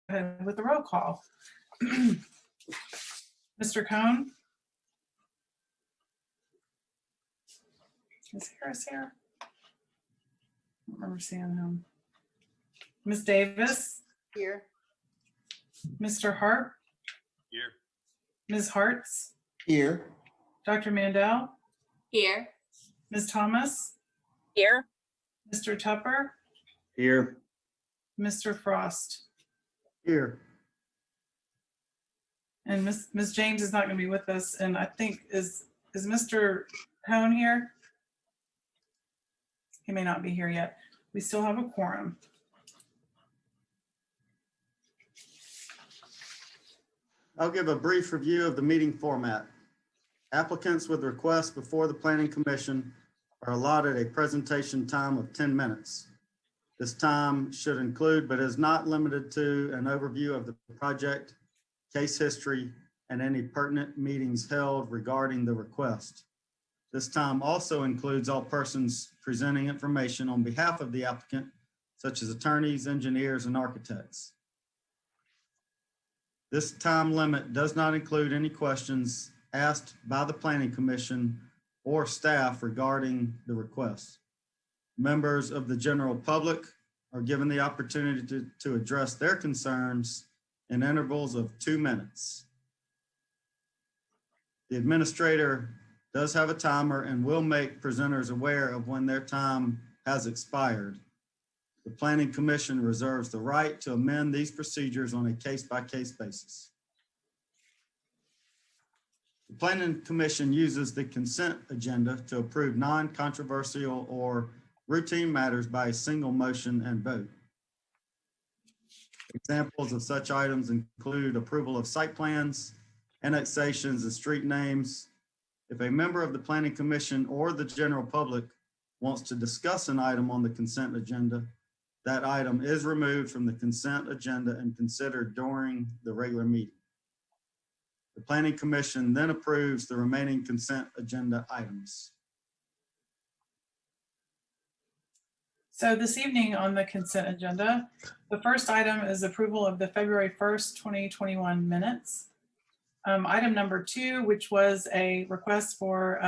ahead with the roll call. Mr. Cohn? Is Harris here? I don't remember seeing him. Ms. Davis? Here. Mr. Hart? Here. Ms. Hartz? Here. Dr. Mandel? Here. Ms. Thomas? Here. Mr. Tupper? Here. Mr. Frost? Here. And Ms. James is not going to be with us, and I think, is Mr. Cohn here? He may not be here yet. We still have a quorum. I'll give a brief review of the meeting format. Applicants with requests before the Planning Commission are allotted a presentation time of 10 minutes. This time should include, but is not limited to, an overview of the project, case history, and any pertinent meetings held regarding the request. This time also includes all persons presenting information on behalf of the applicant, such as attorneys, engineers, and architects. This time limit does not include any questions asked by the Planning Commission or staff regarding the request. Members of the general public are given the opportunity to address their concerns in intervals of 2 minutes. The administrator does have a timer and will make presenters aware of when their time has expired. The Planning Commission reserves the right to amend these procedures on a case-by-case basis. The Planning Commission uses the consent agenda to approve non-controversial or routine matters by a single motion and vote. Examples of such items include approval of site plans, annexations, and street names. If a member of the Planning Commission or the general public wants to discuss an item on the consent agenda, that item is removed from the consent agenda and considered during the regular meeting. The Planning Commission then approves the remaining consent agenda items. So this evening on the consent agenda, the first item is approval of the February 1st, 2021 minutes. Item number 2, which was a request for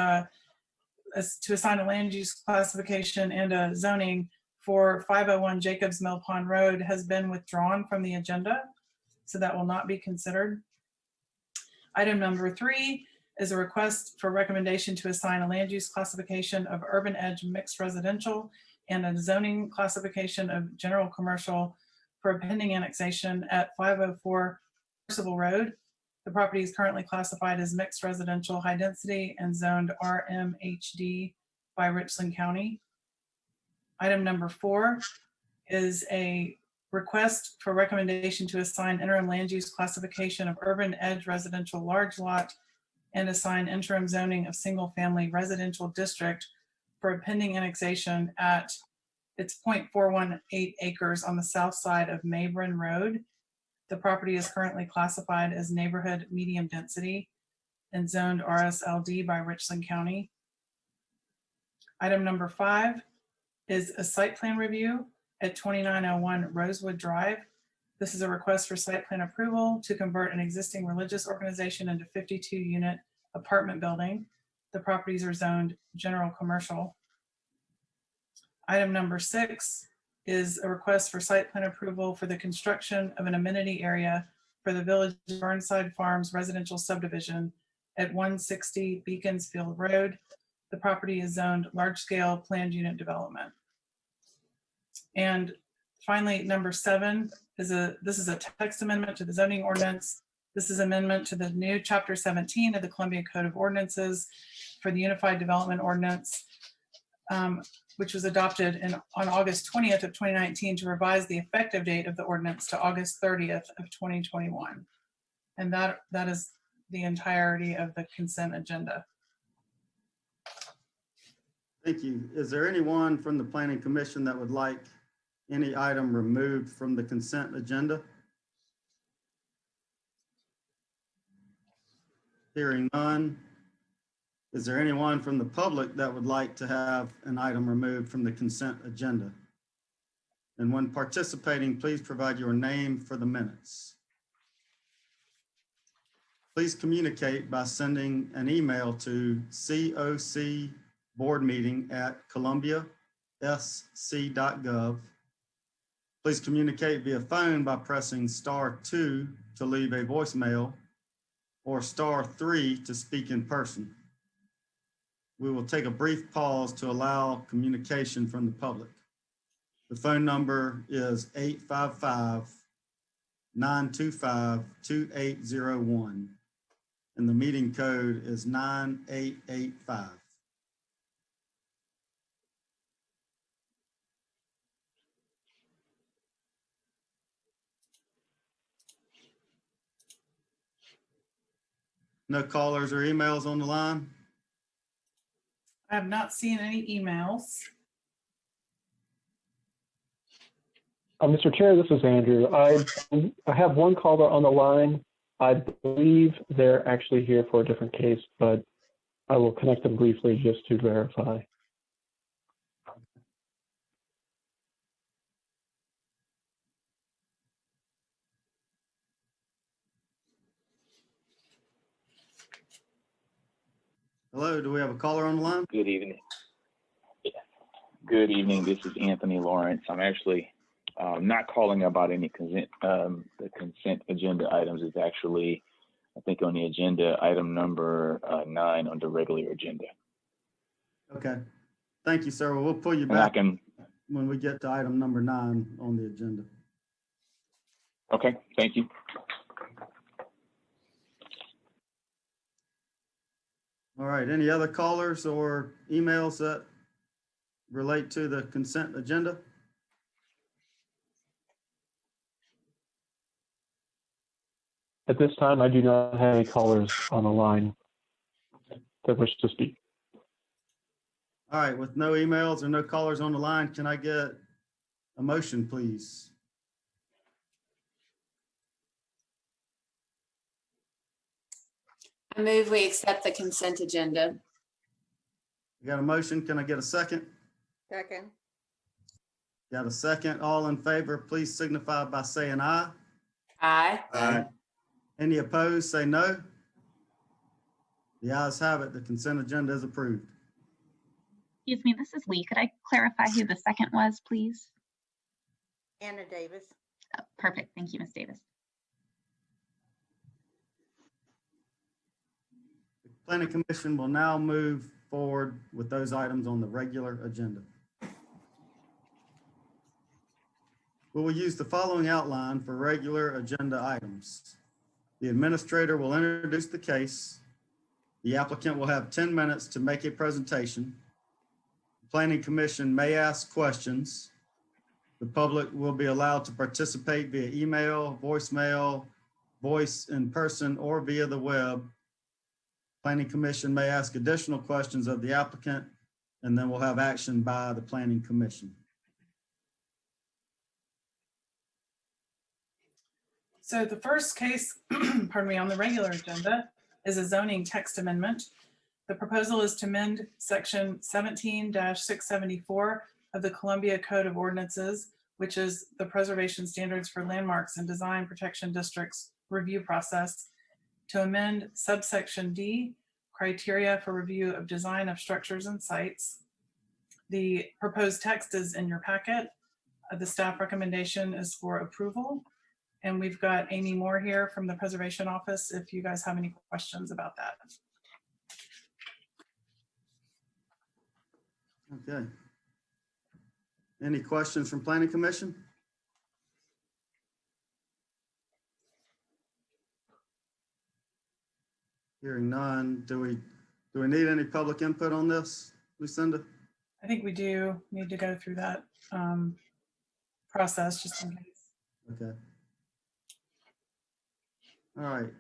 to assign a land use classification and a zoning for 501 Jacobs Mill Pond Road, has been withdrawn from the agenda, so that will not be considered. Item number 3 is a request for recommendation to assign a land use classification of urban edge mixed residential and a zoning classification of general commercial for a pending annexation at 504 Percival Road. The property is currently classified as mixed residential, high density, and zoned RMHD by Richland County. Item number 4 is a request for recommendation to assign interim land use classification of urban edge residential large lot and assign interim zoning of single family residential district for a pending annexation at its 0.418 acres on the south side of Mabrin Road. The property is currently classified as neighborhood medium density and zoned RSLD by Richland County. Item number 5 is a site plan review at 2901 Rosewood Drive. This is a request for site plan approval to convert an existing religious organization into 52-unit apartment building. The properties are zoned general commercial. Item number 6 is a request for site plan approval for the construction of an amenity area for the Village Burnside Farms residential subdivision at 160 Beaconsfield Road. The property is zoned large-scale planned unit development. And finally, number 7 is this is a text amendment to the zoning ordinance. This is amendment to the new chapter 17 of the Columbia Code of Ordinances for the Unified Development Ordinance, which was adopted on August 20th of 2019 to revise the effective date of the ordinance to August 30th of 2021. And that is the entirety of the consent agenda. Thank you. Is there anyone from the Planning Commission that would like any item removed from the consent agenda? Hearing none. Is there anyone from the public that would like to have an item removed from the consent agenda? And when participating, please provide your name for the minutes. Please communicate by sending an email to cocboardmeeting@columbiasc.gov. Please communicate via phone by pressing *2 to leave a voicemail or *3 to speak in person. We will take a brief pause to allow communication from the public. The phone number is 855-925-2801, and the meeting code is 9885. No callers or emails on the line? I have not seen any emails. Mr. Chair, this is Andrew. I have one caller on the line. I believe they're actually here for a different case, but I will connect them briefly just to verify. Hello, do we have a caller on the line? Good evening. Good evening. This is Anthony Lawrence. I'm actually not calling about any consent. The consent agenda items is actually, I think, on the agenda item number 9 on the regular agenda. Okay. Thank you, sir. Well, we'll pull you And I back can. when we get to item number 9 on the agenda. Okay. Thank you. All right. Any other callers or emails that relate to the consent agenda? At this time, I do not have any callers on the line that wish to speak. All right. With no emails or no callers on the line, can I get a motion, please? I move we accept the consent agenda. You got a motion? Can I get a second? Second. Got a second? All in favor, please signify by saying aye. Aye. Any opposed, say no. The ayes have it. The consent agenda is approved. Excuse me, this is Lee. Could I clarify who the second was, please? Anna Davis. Oh, perfect. Thank you, Ms. Davis. The Planning Commission will now move forward with those items on the regular agenda. We will use the following outline for regular agenda items. The administrator will introduce the case. The applicant will have 10 minutes to make a presentation. The Planning Commission may ask questions. The public will be allowed to participate via email, voicemail, voice in person, or via the web. Planning Commission may ask additional questions of the applicant, and then we'll have action by the Planning Commission. So the first case, pardon me, on the regular agenda is a zoning text amendment. The proposal is to amend section 17-674 of the Columbia Code of Ordinances, which is the preservation standards for landmarks and design protection districts review process, to amend subsection D, criteria for review of design of structures and sites. The proposed text is in your packet. The staff recommendation is for approval. And we've got Amy Moore here from the Preservation Office if you guys have any questions about that. Okay. Any questions from Planning Commission? Hearing none, do we need any public input on this, Lucinda? I think we do need to go through that process just in case. Okay. All right,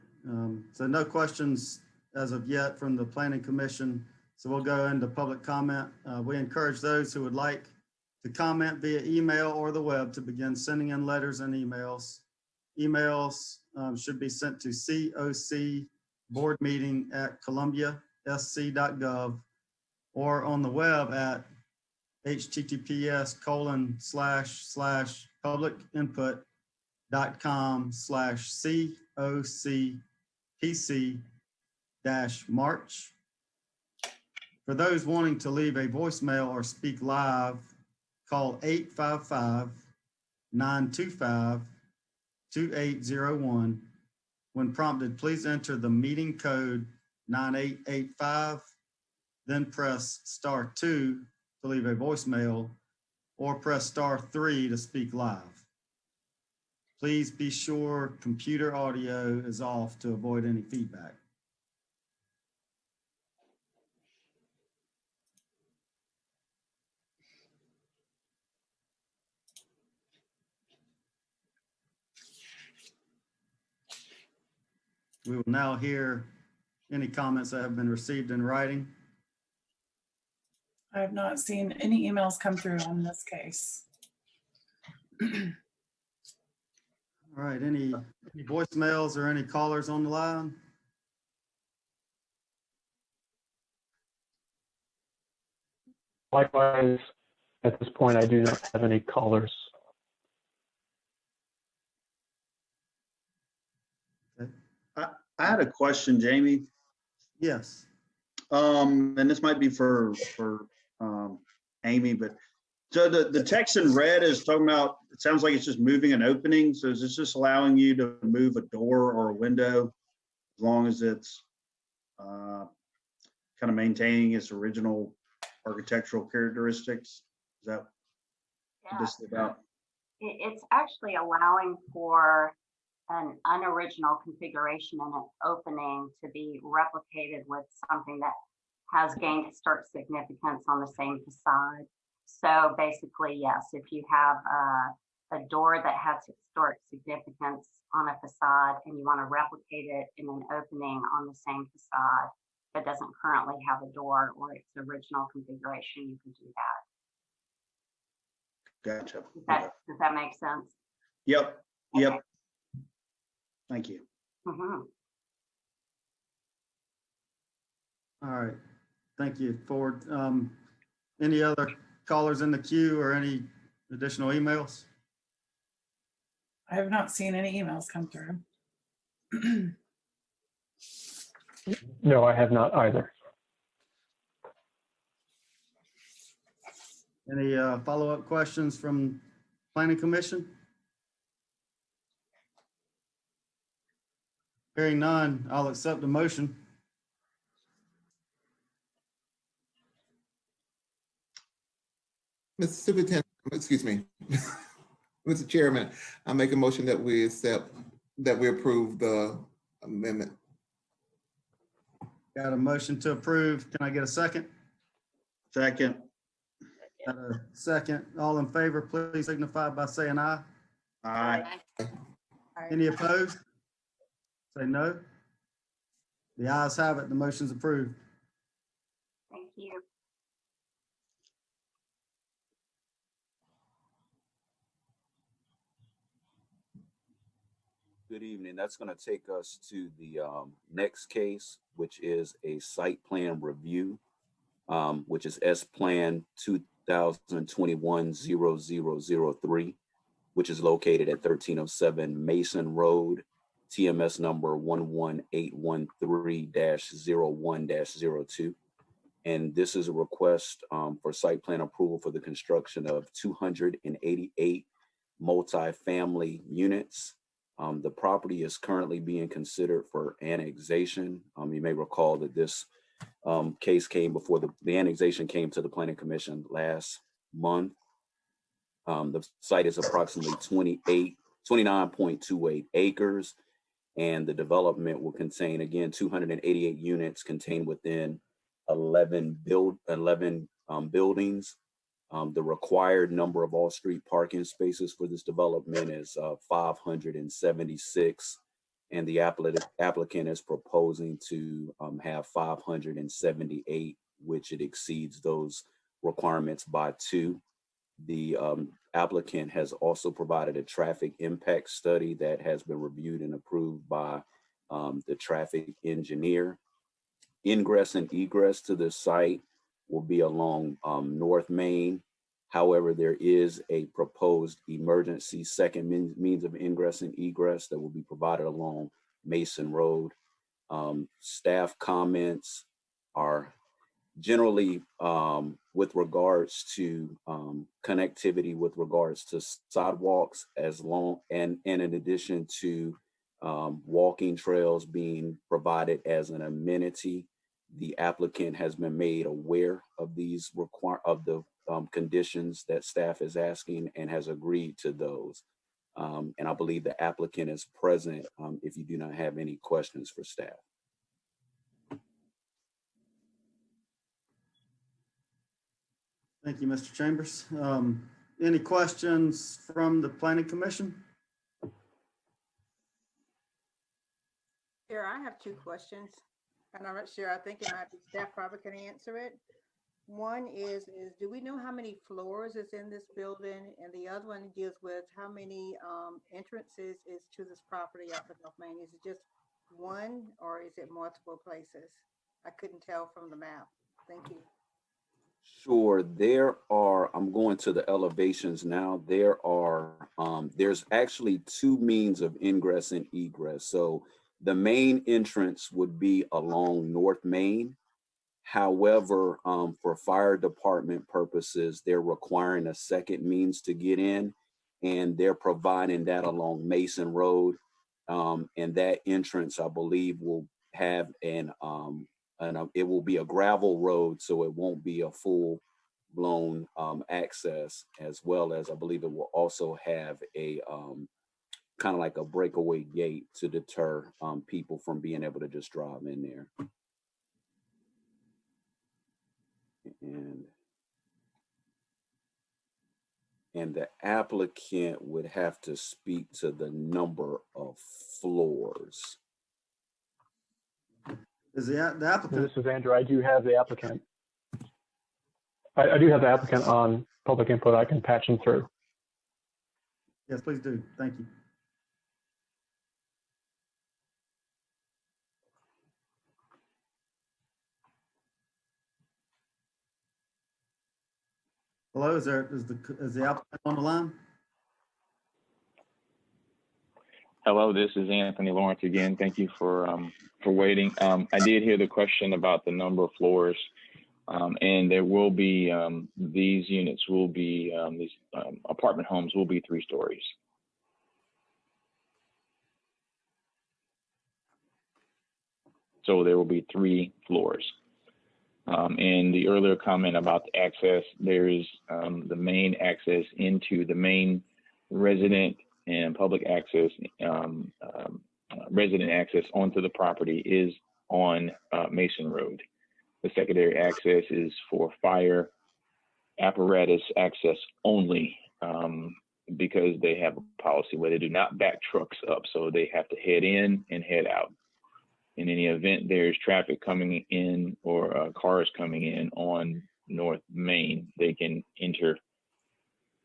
so no questions as of yet from the Planning Commission. So we'll go into public comment. We encourage those who would like to comment via email or the web to begin sending in letters and emails. Emails should be sent to cocboardmeeting@columbiasc.gov or on the web at https://publicinput.com/cocpc-march. For those wanting to leave a voicemail or speak live, call 855-925-2801. When prompted, please enter the meeting code 9885, then press *2 to leave a voicemail, or press *3 to speak live. Please be sure computer audio is off to avoid any feedback. We will now hear any comments that have been received in writing. I have not seen any emails come through on this case. All right, any voicemails or any callers on the line? Likewise, at this point, I do not have any callers. I had a question, Jamie. Yes. And this might be for Amy, but so the text in red is talking about, it sounds like it's just moving an opening. So is this just allowing you to move a door or a window as long as it's kind of maintaining its original architectural characteristics? Is that what this is about? It's actually allowing for an unoriginal configuration and an opening to be replicated with something that has gained historic significance on the same facade. So basically, yes, if you have a door that has historic significance on a facade and you want to replicate it in an opening on the same facade that doesn't currently have a door or its original configuration, you can do that. Gotcha. Does that make sense? Yep. Okay. Yep. Thank you. Mm-hmm. All right, thank you, Ford. Any other callers in the queue or any additional emails? I have not seen any emails come through. No, I have not either. Any follow-up questions from Planning Commission? Hearing none, I'll accept the motion. Mr. Superintendent, excuse me, Mr. Chairman, I make a motion that we approve the amendment. Got a motion to approve. Can I get a second? Second. Got a second. All in favor, please signify by saying aye. Aye. Any opposed? Say no. The ayes have it. The motion's approved. Thank you. Good evening. That's going to take us to the next case, which is a site plan review, which is S Plan 2021-0003, which is located at 1307 Mason Road, TMS number 11813-01-02. And this is a request for site plan approval for the construction of 288 multifamily units. The property is currently being considered for annexation. You may recall that this case came before the annexation came to the Planning Commission last month. The site is approximately 29.28 acres, and the development will contain, again, 288 units contained within 11 buildings. The required number of all-street parking spaces for this development is 576, and the applicant is proposing to have 578, which it exceeds those requirements by 2. The applicant has also provided a traffic impact study that has been reviewed and approved by the traffic engineer. Ingress and egress to this site will be along North Main However, there is a proposed emergency second means of ingress and egress that will be provided along Mason Road. Staff comments are generally with regards to connectivity, with regards to sidewalks, and in addition to walking trails being provided as an amenity. The applicant has been made aware of these conditions that staff is asking and has agreed to those. And I believe the applicant is present if you do not have any questions for staff. Thank you, Mr. Chambers. Any questions from the Planning Commission? Here, I have two questions, and I'm not sure. I think it might be staff probably can answer it. One is do we know how many floors is in this building? And the other one deals with how many entrances is to this property up in North Main. Is it just one or is it multiple places? I couldn't tell from the map. Thank you. Sure, I'm going to the elevations now. There's actually two means of ingress and egress. So the main entrance would be along North Main. However, for fire department purposes, they're requiring a second means to get in, and they're providing that along Mason Road. And that entrance, I believe, will have it will be a gravel road, so it won't be a full-blown access, as well as I believe it will also have a kind of like a breakaway gate to deter people from being able to just drive in there. And the applicant would have to speak to the number of floors. Is the applicant? This is Andrew. I do have the applicant. I do have the applicant on public input. I can patch him through. Yes, please do. Thank you. Hello, is the applicant on the line? Hello, this is Anthony Lawrence again. Thank you for waiting. I did hear the question about the number of floors, and there will be these units will be these apartment homes will be 3 stories. So there will be 3 floors. And the earlier comment about the access, there is the main access into the main resident and public access, resident access onto the property is on Mason Road. The secondary access is for fire apparatus access only, because they have a policy where they do not back trucks up, so they have to head in and head out. In any event there's traffic coming in or cars coming in on North Main, they can enter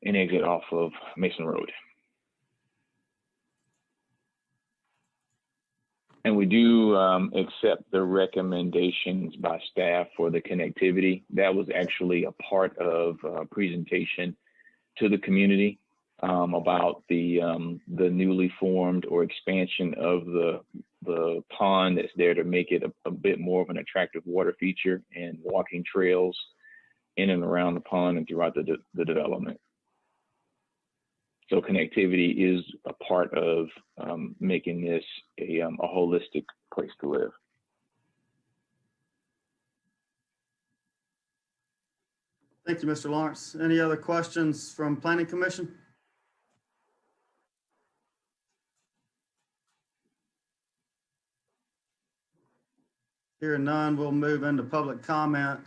and exit off of Mason Road. And we do accept the recommendations by staff for the connectivity. That was actually a part of a presentation to the community about the newly formed or expansion of the pond that's there to make it a bit more of an attractive water feature and walking trails in and around the pond and throughout the development. So connectivity is a part of making this a holistic place to live. Thank you, Mr. Lawrence. Any other questions from Planning Commission? Hearing none, we'll move into public comment.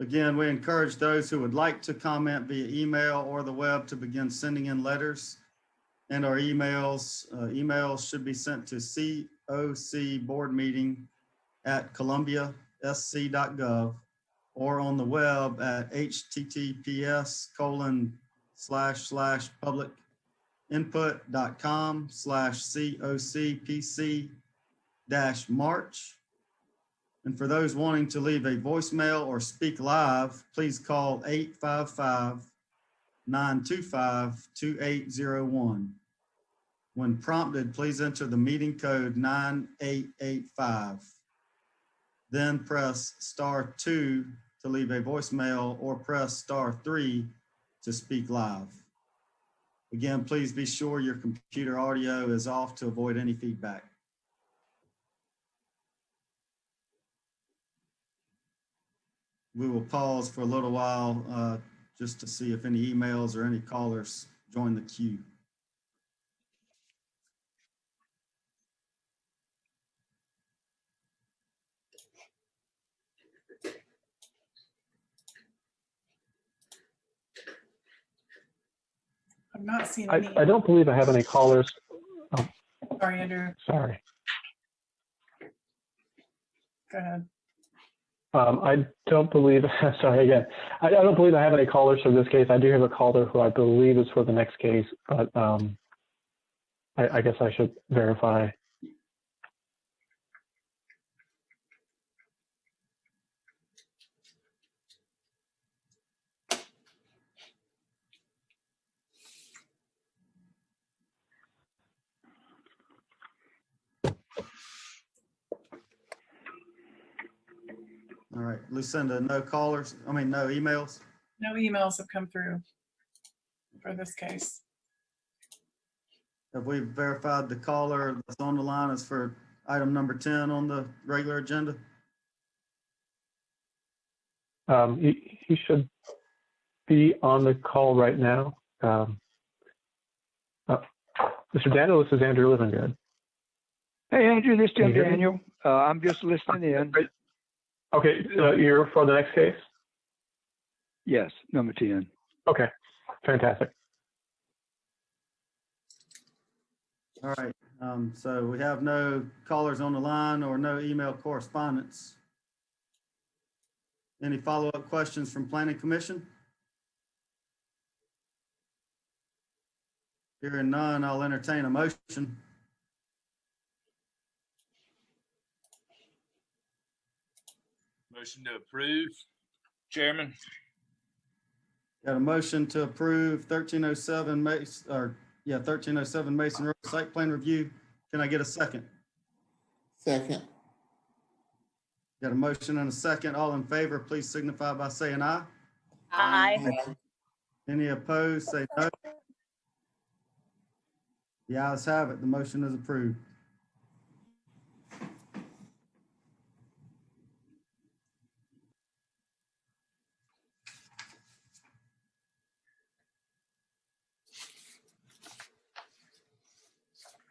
Again, we encourage those who would like to comment via email or the web to begin sending in letters. And our emails should be sent to cocboardmeeting@columbiasc.gov or on the web at https://publicinput.com/cocpc-march. And for those wanting to leave a voicemail or speak live, please call 925-2801. When prompted, please enter the meeting code 9885. Then press *2 to leave a voicemail or press *3 to speak live. Again, please be sure your computer audio is off to avoid any feedback. We will pause for a little while just to see if any emails or any callers join the queue. I've not seen I, any. I don't believe I have any callers. Sorry, Andrew. Sorry. Go ahead. I don't believe, sorry again. I don't believe I have any callers for this case. I do have a caller who I believe is for the next case, but I guess I should verify. All right, Lucinda, no callers, no emails? No emails have come through for this case. Have we verified the caller that's on the line is for item number 10 on the regular agenda? He should be on the call right now. Mr. Daniel, this is Andrew Livingood. Hey, Andrew, this is Can you Tim hear me? Daniel. I'm just listening in. Okay, you're for the next case? Yes, number 10. Okay, fantastic. All right, so we have no callers on the line or no email correspondence. Any follow-up questions from Planning Commission? Hearing none, I'll entertain a motion. Motion to approve, Chairman. Got a motion to approve 1307 Mason Road site plan review. Can I get a second? Second. Got a motion and a second. All in favor, please signify by saying aye. Aye. Any opposed, say no. The ayes have it. The motion is approved.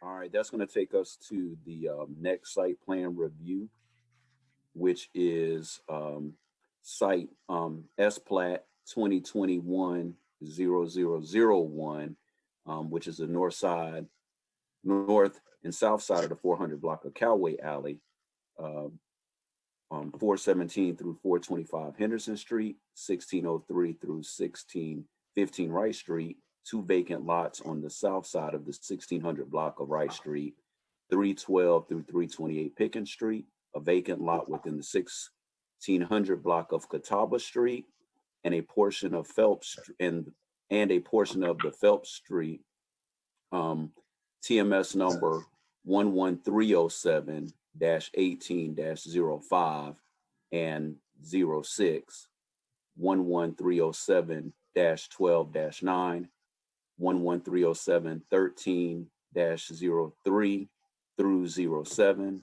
All right, that's going to take us to the next site plan review, which is site S-Plat 2021-0001, which is the north and south side of the 400 block of Cowway Alley, 417 through 425 Henderson Street, 1603 through 1615 Wright Street, 2 vacant lots on the south side of the 1600 block of Wright Street, 312 through 328 Pickens Street, a vacant lot within the 1600 block of Catawba Street, and a portion of Phelps and a portion of the Phelps Street TMS number 11307-18-05 and 06, 11307-12-9, 11307-13-03 through 07,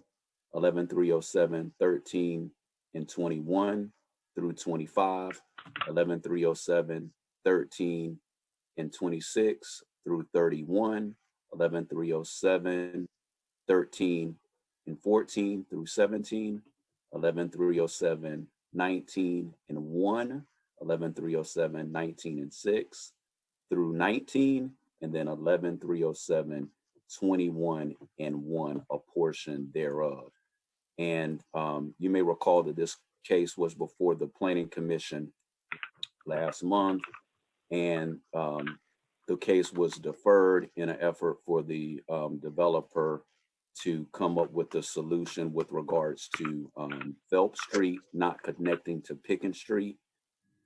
11307-13 and 21 through 25, 11307-13 and 26 through 31, 11307-13 and 14 through 17, 11307-19 and 1, 11307-19 and 6 through 19, and then 11307-21 and 1, a portion thereof. And you may recall that this case was before the Planning Commission last month, and the case was deferred in an effort for the developer to come up with a solution with regards to Phelps Street not connecting to Pickens Street.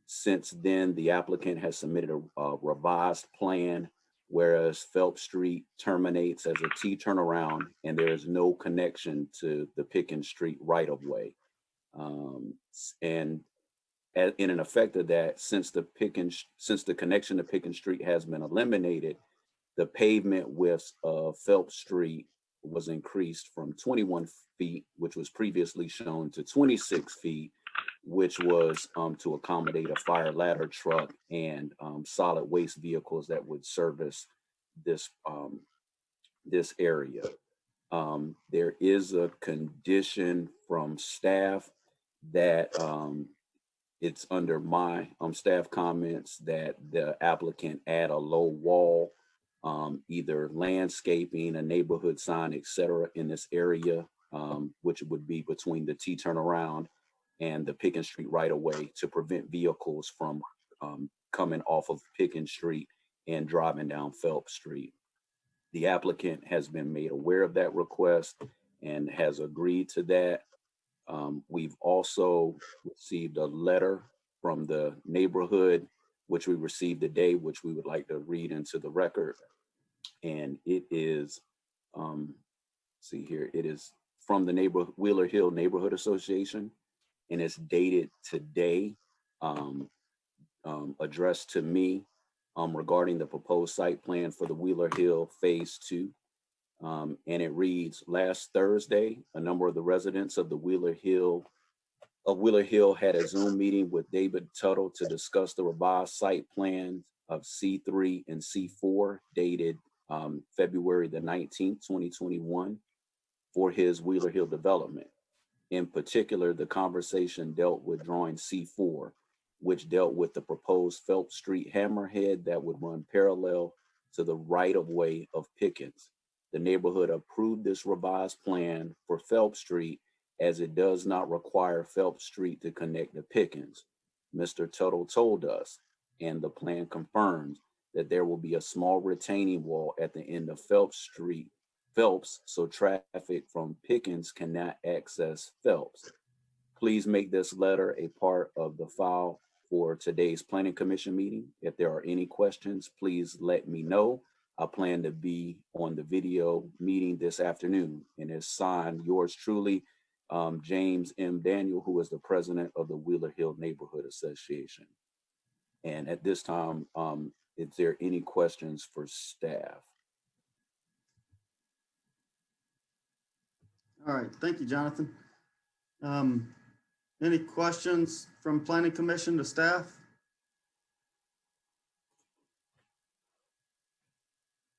Since then, the applicant has submitted a revised plan, whereas Phelps Street terminates as a T turnaround and there is no connection to the Pickens Street right-of-way. And in an effect of that, since the connection to Pickens Street has been eliminated, the pavement width of Phelps Street was increased from 21 feet, which was previously shown, to 26 feet, which was to accommodate a fire ladder truck and solid waste vehicles that would service this area. There is a condition from staff that it's under my staff comments that the applicant add a low wall, either landscaping, a neighborhood sign, etc., in this area, which would be between the T turnaround and the Pickens Street right of way to prevent vehicles from coming off of Pickens Street and driving down Phelps Street. The applicant has been made aware of that request and has agreed to that. We've also received a letter from the neighborhood, which we received today, which we would like to read into the record. And it is, see here, it is from the Wheeler Hill Neighborhood Association, and it's dated today, addressed to me regarding the proposed site plan for the Wheeler Hill Phase 2. And it reads, last Thursday, a number of the residents of Wheeler Hill had a Zoom meeting with David Tuttle to discuss the revised site plan of C3 and C4 dated February the 19th, 2021 for his Wheeler Hill development. In particular, the conversation dealt with drawing C4, which dealt with the proposed Phelps Street hammerhead that would run parallel to the right-of-way of Pickens. The neighborhood approved this revised plan for Phelps Street as it does not require Phelps Street to connect to Pickens. Mr. Tuttle told us, and the plan confirms, that there will be a small retaining wall at the end of Phelps Street, so traffic from Pickens cannot access Phelps. Please make this letter a part of the file for today's Planning Commission meeting. If there are any questions, please let me know. I plan to be on the video meeting this afternoon, and it's signed yours truly, James M. Daniel, who is the president of the Wheeler Hill Neighborhood Association. And at this time, is there any questions for staff? All right, thank you, Jonathan. Any questions from Planning Commission to staff?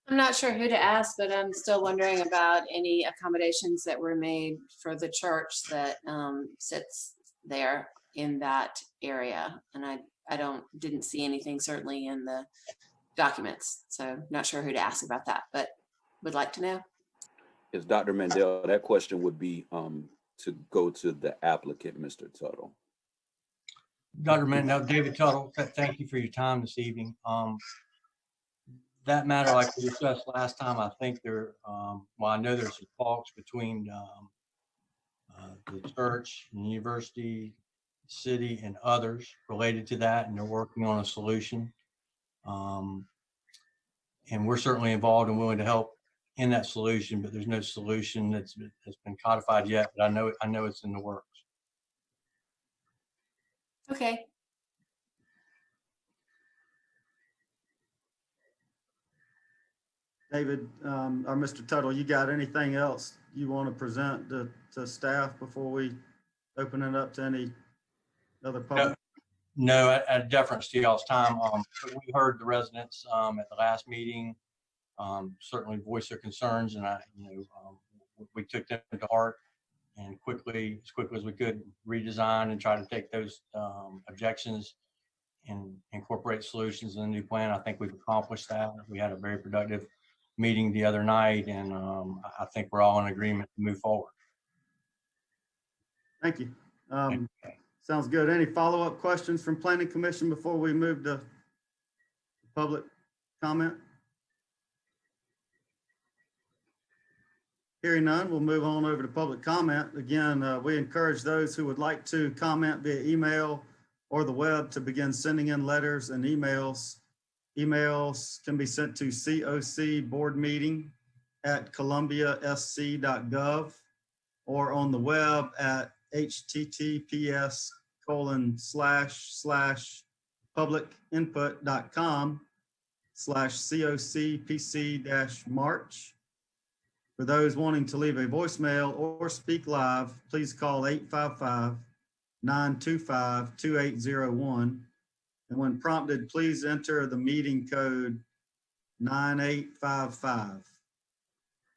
I'm not sure who to ask, but I'm still wondering about any accommodations that were made for the church that sits there in that area. And I didn't see anything certainly in the documents. So not sure who to ask about that, but would like to know. Yes, Dr. Mandel, that question would be to go to the applicant, Mr. Tuttle. Dr. Mandel, David Tuttle, thank you for your time this evening. That matter, like we discussed last time, I think well, I know there's some talks between the church and the university, city, and others related to that, and they're working on a solution. And we're certainly involved and willing to help in that solution, but there's no solution that's been codified yet, but I know it's in the works. Okay. David, or Mr. Tuttle, you got anything else you want to present to staff before we open it up to any other public? No, at deference to y'all's time. We heard the residents at the last meeting certainly voice their concerns, and we took them to heart and as quickly as we could redesign and try to take those objections and incorporate solutions in the new plan. I think we've accomplished that. We had a very productive meeting the other night, and I think we're all in agreement to move forward. Thank you. Sounds good. Any follow-up questions from Planning Commission before we move to public comment? Hearing none, we'll move on over to public comment. Again, we encourage those who would like to comment via email or the web to begin sending in letters and emails. Emails can be sent to cocboardmeeting@columbiasc.gov or on the web at https://publicinput.com/cocpc-march. For those wanting to leave a voicemail or speak live, please call 855-925-2801. And when prompted, please enter the meeting code 9855.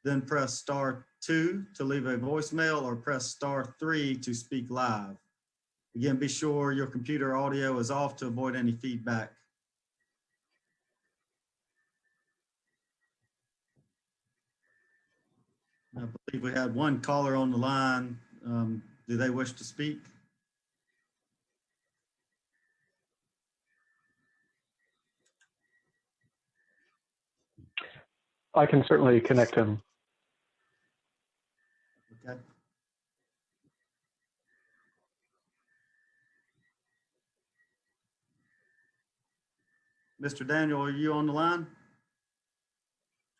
Then press star 2 to leave a voicemail or press star 3 to speak live. Again, be sure your computer audio is off to avoid any feedback. I believe we had one caller on the line. Do they wish to speak? I can certainly connect him. Okay. Mr. Daniel, are you on the line?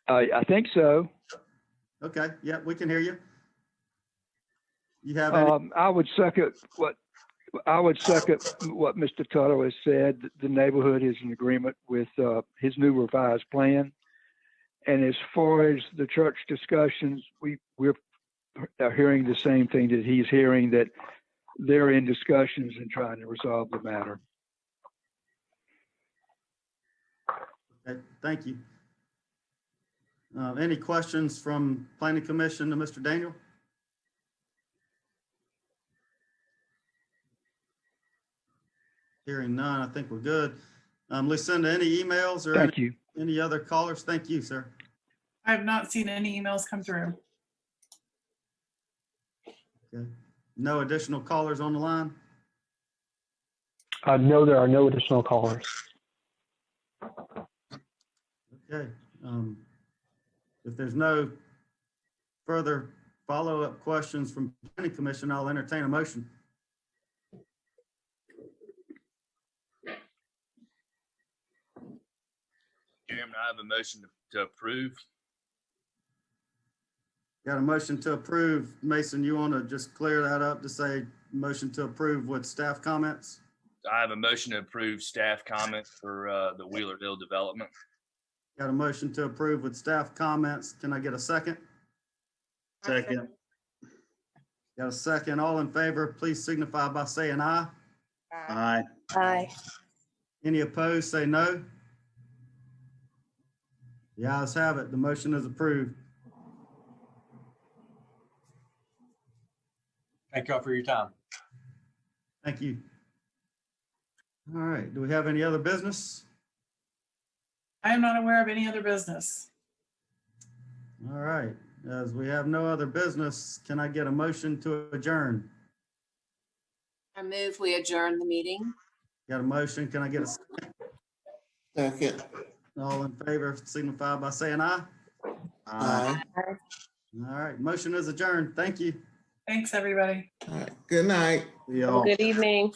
I think so. Okay, yeah, we can hear you. You have any? I would second what Mr. Tuttle has said. The neighborhood is in agreement with his new revised plan. And as far as the church discussions, we're hearing the same thing that he's hearing, that they're in discussions and trying to resolve the matter. Okay, thank you. Any questions from Planning Commission to Mr. Daniel? Hearing none, I think we're good. Lucinda, any emails or Thank you. any other callers? Thank you, sir. I have not seen any emails come through. Okay. No additional callers on the line? No, there are no additional callers. Okay. If there's no further follow-up questions from Planning Commission, I'll entertain a motion. Chairman, I have a motion to approve. Got a motion to approve. Mason, you want to just clear that up to say motion to approve with staff comments? I have a motion to approve staff comments for the Wheeler Hill development. Got a motion to approve with staff comments. Can I get a second? Second. Got a second. All in favor, please signify by saying aye. Aye. Aye. Any opposed, say no. The ayes have it. The motion is approved. Thank y'all for your time. Thank you. All right. Do we have any other business? I am not aware of any other business. All right. As we have no other business, can I get a motion to adjourn? I move we adjourn the meeting. Got a motion. Can I get a second? Second. All in favor, signify by saying aye. Aye. All right. Motion is adjourned. Thank you. Thanks, everybody. All right. Good night. See y'all. Good evening.